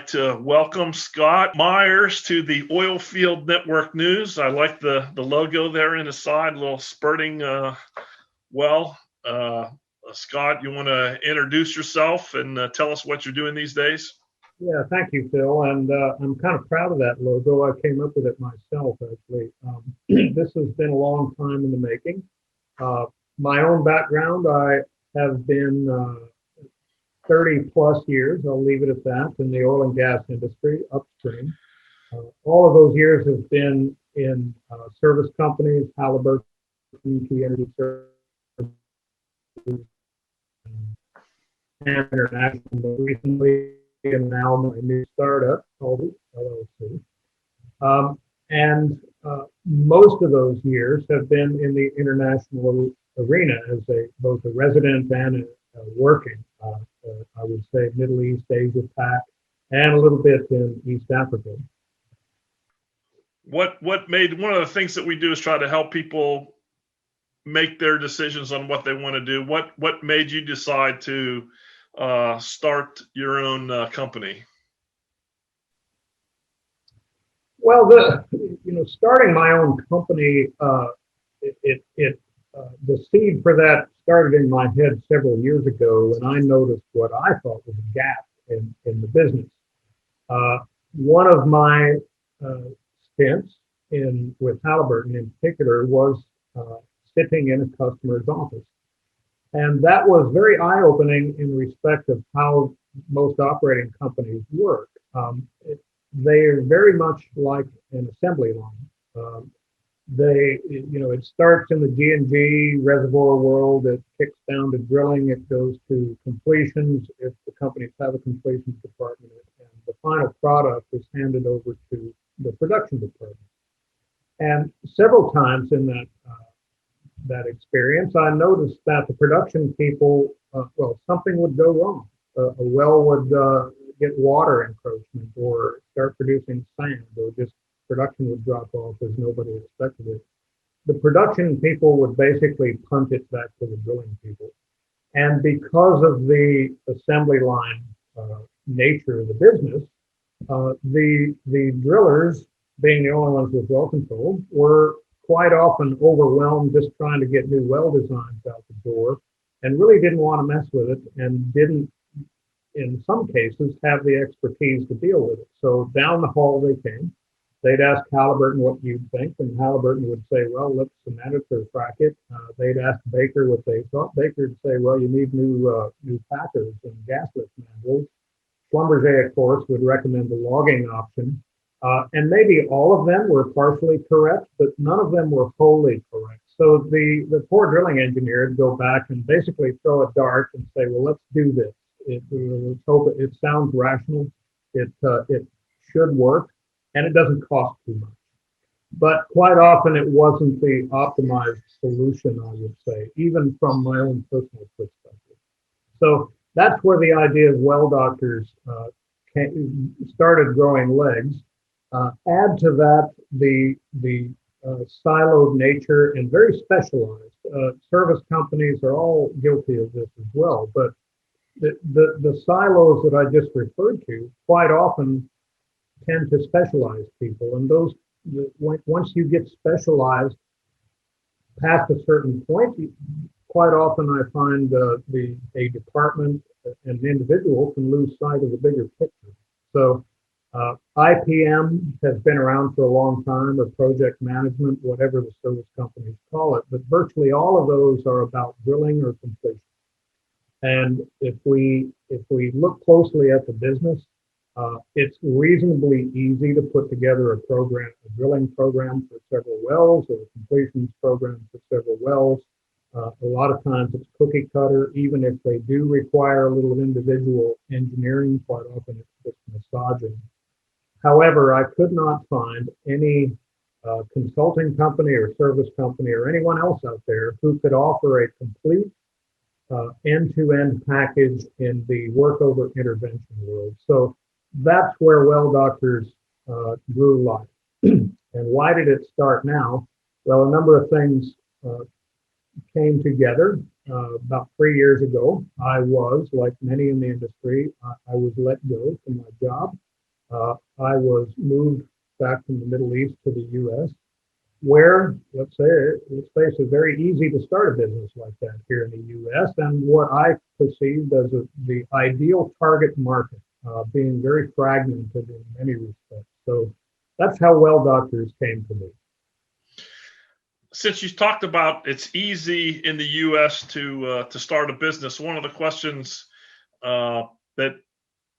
like to welcome Scott Myers to the Oilfield Network News. I like the logo there in the side, a little spurting well. Scott, you want to introduce yourself and tell us what you're doing these days? Yeah, thank you, Phil. And I'm kind of proud of that logo. I came up with it myself, actually. This has been a long time in the making. My own background, I have been 30 plus years, I'll leave it at that, in the oil and gas industry, upstream. All of those years have been in service companies, Halliburton, key energy services, and international, but recently, and now my new startup called LLC. And most of those years have been in the international arena as both a resident and a working. I would say Middle East, Asia Pac, and a little bit in East Africa. What made one of the things that we do is try to help people make their decisions on what they want to do. What made you decide to start your own company? Well, starting my own company, the seed for that started in my head several years ago when I noticed what I thought was a gap in the business. One of my stints with Halliburton in particular was sitting in a customer's office. And that was very eye-opening in respect of how most operating companies work. They are very much like an assembly line. It starts in the G&G reservoir world. It kicks down to drilling. It goes to completions if the companies have a completions department. And the final product is handed over to the production department. And several times in that experience, I noticed that the production people, something would go wrong. A well would get water encroachment or start producing sand, or just production would drop off as nobody expected it. The production people would basically punt it back to the drilling people. And because of the assembly line nature of the business, the drillers, being the only ones with well control, were quite often overwhelmed just trying to get new well designs out the door, and really didn't want to mess with it, and didn't, in some cases, have the expertise to deal with it. So down the hall they came. They'd ask Halliburton what you'd think, and Halliburton would say, well, let's cement it or frack it. They'd ask Baker what they thought. Baker would say, well, you need new packers and gas lift mandrels. Schlumberger, of course, would recommend the logging option. And maybe all of them were partially correct, but none of them were wholly correct. So the poor drilling engineer would go back and basically throw a dart and say, well, let's do this. Let's hope it sounds rational. It should work, and it doesn't cost too much. But quite often it wasn't the optimized solution, I would say, even from my own personal perspective. So that's where the idea of well doctors started growing legs. Add to that the siloed nature and very specialized. Service companies are all guilty of this as well, but the silos that I just referred to quite often tend to specialize people, and once you get specialized past a certain point, quite often I find a department, an individual can lose sight of the bigger picture. So IPM has been around for a long time, or project management, whatever the service companies call it, but virtually all of those are about drilling or completion. And if we look closely at the business, it's reasonably easy to put together a drilling program for several wells, or a completions program for several wells. A lot of times it's cookie cutter, even if they do require a little individual engineering. Quite often it's just massaging. However, I could not find any consulting company or service company or anyone else out there who could offer a complete end-to-end package in the workover intervention world. So that's where well doctors grew life. And why did it start now? Well, a number of things came together. About 3 years ago, I was, like many in the industry, I was let go from my job. I was moved back from the Middle East to the U.S., where, let's face it, very easy to start a business like that here in the U.S. and what I perceived as the ideal target market, being very fragmented in many respects. So that's how Well Doctors came to me. Since you talked about it's easy in the U.S. to start a business, one of the questions that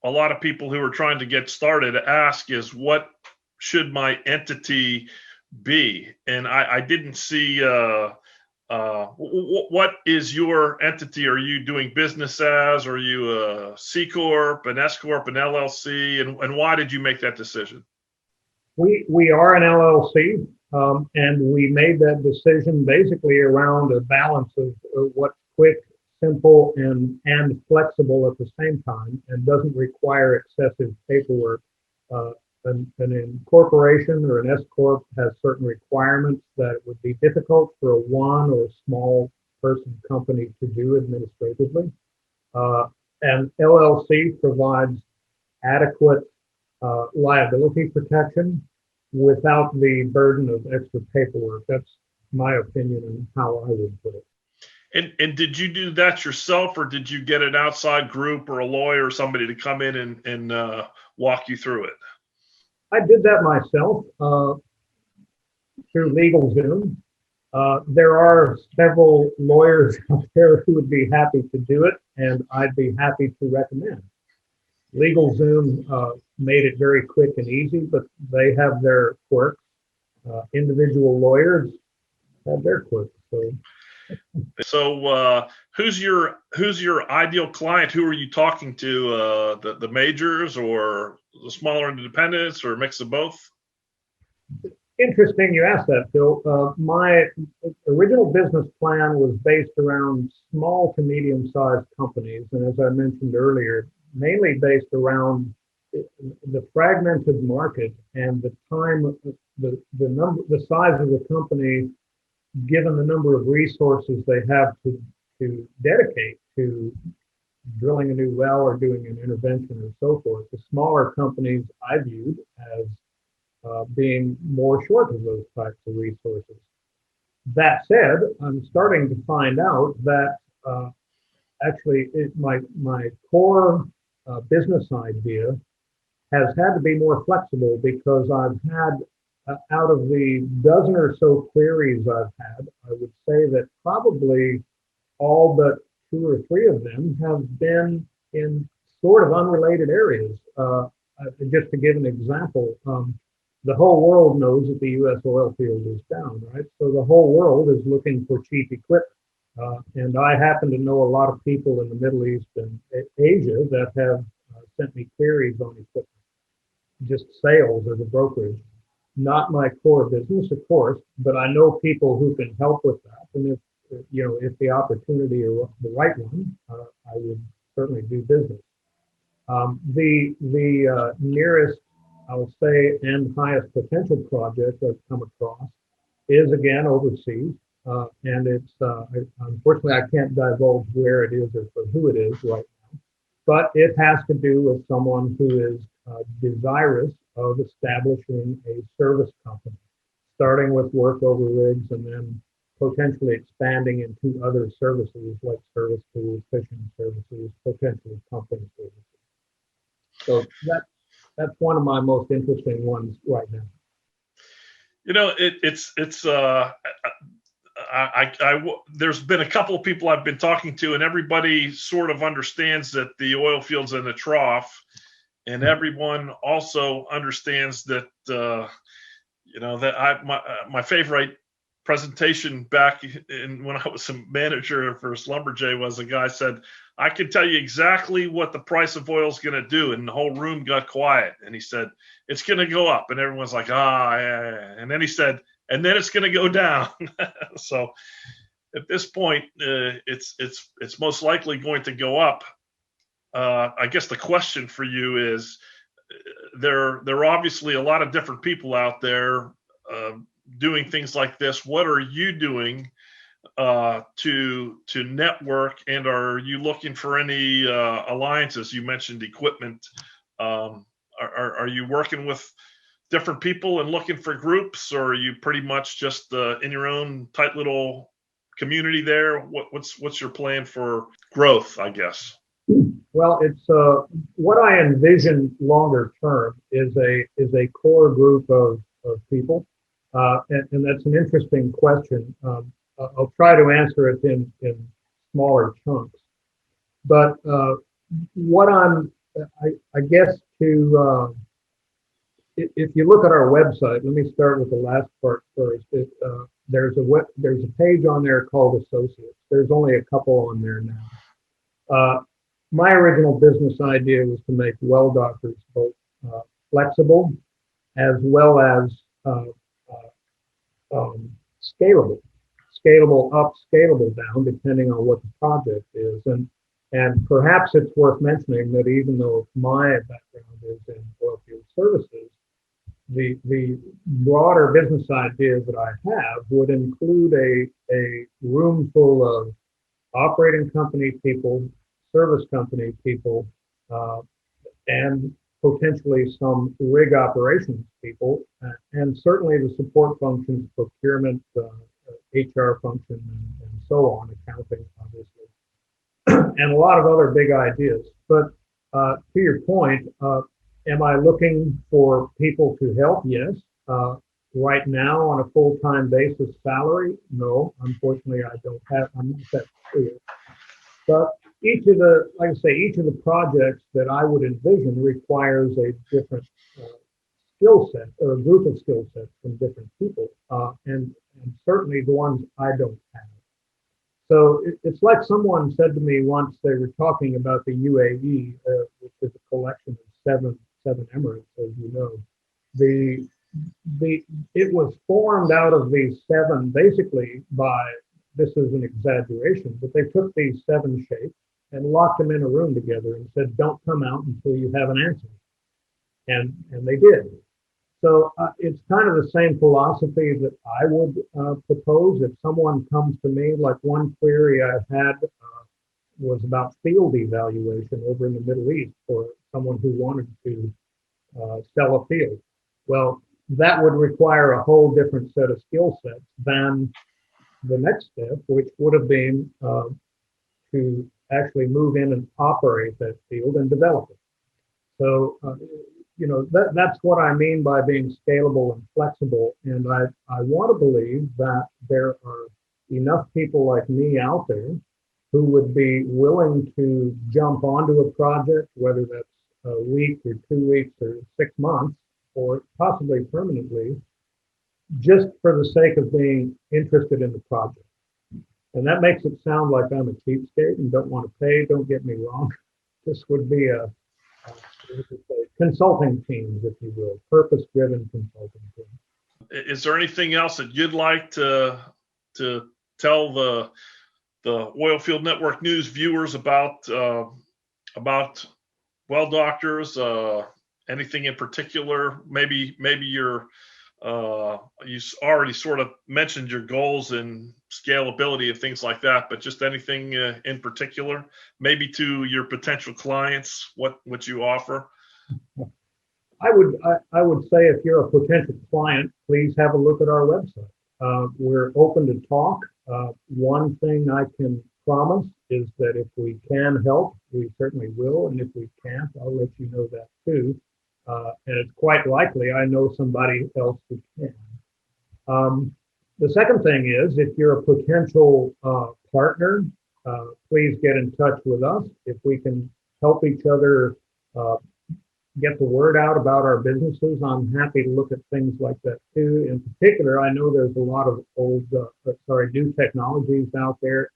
a lot of people who are trying to get started ask is, what should my entity be? And I didn't see what is your entity? Are you doing business as? Are you a C corp, an S corp, an LLC? And why did you make that decision? We are an LLC, and we made that decision basically around a balance of what's quick, simple, and flexible at the same time, and doesn't require excessive paperwork. An incorporation or an S corp has certain requirements that would be difficult for a one or small person company to do administratively. And LLC provides adequate liability protection without the burden of extra paperwork. That's my opinion and how I would put it. And did you do that yourself, or did you get an outside group or a lawyer or somebody to come in and walk you through it? I did that myself through LegalZoom. There are several lawyers out there who would be happy to do it, and I'd be happy to recommend. LegalZoom made it very quick and easy, but they have their quirks. Individual lawyers have their quirks. So who's your ideal client? Who are you talking to? The majors or the smaller independents, or a mix of both? Interesting you asked that, Phil. My original business plan was based around small to medium-sized companies, and as I mentioned earlier, mainly based around the fragmented market and the time, the size of the company, given the number of resources they have to dedicate to drilling a new well or doing an intervention or so forth. The smaller companies I viewed as being more short of those types of resources. That said, I'm starting to find out that actually my core business idea has had to be more flexible, because I've had, out of the dozen or so queries I've had, I would say that probably all but two or three of them have been in sort of unrelated areas. Just to give an example, the whole world knows that the U.S. oil field is down, right? So the whole world is looking for cheap equipment. And I happen to know a lot of people in the Middle East and Asia that have sent me queries on equipment, just sales as a brokerage. Not my core business, of course, but I know people who can help with that. And if the opportunity or the right one, I would certainly do business. The nearest, I'll say, and highest potential project I've come across is again overseas, and it's unfortunately I can't divulge where it is or for who it is right now, but it has to do with someone who is desirous of establishing a service company, starting with work over rigs and then potentially expanding into other services like service tools, fishing services, potentially pumping services. So that's one of my most interesting ones right now. There's been a couple of people I've been talking to, and everybody sort of understands that the oil field's in a trough, and everyone also understands that my favorite presentation back when I was a manager for Schlumberger was a guy said, I can tell you exactly what the price of oil is going to do. And the whole room got quiet. And he said, it's going to go up. And everyone's like, yeah. And then he said, and then it's going to go down. So at this point, it's most likely going to go up. I guess the question for you is, there are obviously a lot of different people out there doing things like this. What are you doing to network, and are you looking for any alliances? You mentioned equipment. Are you working with different people and looking for groups, or are you pretty much just in your own tight little community there? What's your plan for growth, I guess? Well, it's what I envision longer term is a core group of people, and that's an interesting question. I'll try to answer it in smaller chunks. But what I guess if you look at our website, let me start with the last part first. There's a page on there called Associates. There's only a couple on there now. My original business idea was to make well doctors both flexible as well as scalable. Scalable up, scalable down, depending on what the project is. And perhaps it's worth mentioning that even though my background is in oilfield services, the broader business idea that I have would include a room full of operating company people, service company people, and potentially some rig operations people, and certainly the support functions, procurement, HR function, and so on, accounting, obviously, and a lot of other big ideas. But to your point, am I looking for people to help? Yes. Right now, on a full-time basis salary, no. Unfortunately, I'm not that clear. But like I say, each of the projects that I would envision requires a different skill set or a group of skill sets from different people, and certainly the ones I don't have. So it's like someone said to me once. They were talking about the UAE, which is a collection of seven emirates, as you know. It was formed out of these seven, basically by, this is an exaggeration, but they took these seven sheikhs and locked them in a room together and said, "Don't come out until you have an answer." And they did. So it's kind of the same philosophy that I would propose. If someone comes to me, like one query I had was about field evaluation over in the Middle East for someone who wanted to sell a field. Well, that would require a whole different set of skill sets than the next step, which would have been to actually move in and operate that field and develop it. So, that's what I mean by being scalable and flexible. And I want to believe that there are enough people like me out there who would be willing to jump onto a project, whether that's a week or 2 weeks or 6 months, or possibly permanently, just for the sake of being interested in the project. And that makes it sound like I'm a cheapskate and don't want to pay. Don't get me wrong. This would be a consulting teams, if you will, purpose-driven consulting teams. Is there anything else that you'd like to tell the Oilfield Network News viewers about well doctors? Anything in particular? Maybe you're you already sort of mentioned your goals and scalability and things like that, but just anything in particular, maybe to your potential clients, what you offer? I would say if you're a potential client, please have a look at our website. We're open to talk. One thing I can promise is that if we can help, we certainly will, and if we can't, I'll let you know that too. And it's quite likely I know somebody else who can. The second thing is, if you're a potential partner, please get in touch with us. If we can help each other get the word out about our businesses, I'm happy to look at things like that too. In particular, I know there's a lot of new technologies out there,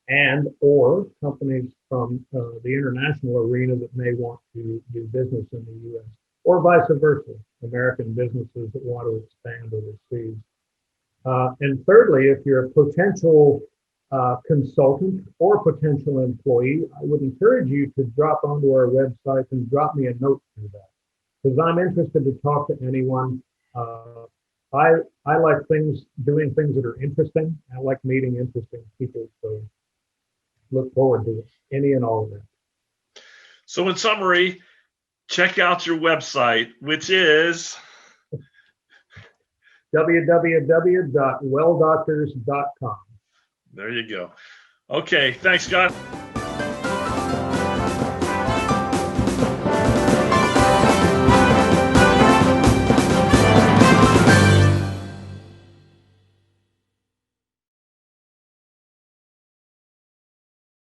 and or companies from the international arena that may want to do business in the U.S. or vice versa, American businesses that want to expand overseas. And thirdly, if you're a potential consultant or potential employee, I would encourage you to drop onto our website and drop me a note through that, because I'm interested to talk to anyone. I like doing things that are interesting. I like meeting interesting people, so look forward to any and all of that. So in summary, check out your website, which is www.welldoctors.com. there you go. Okay, thanks, Scott.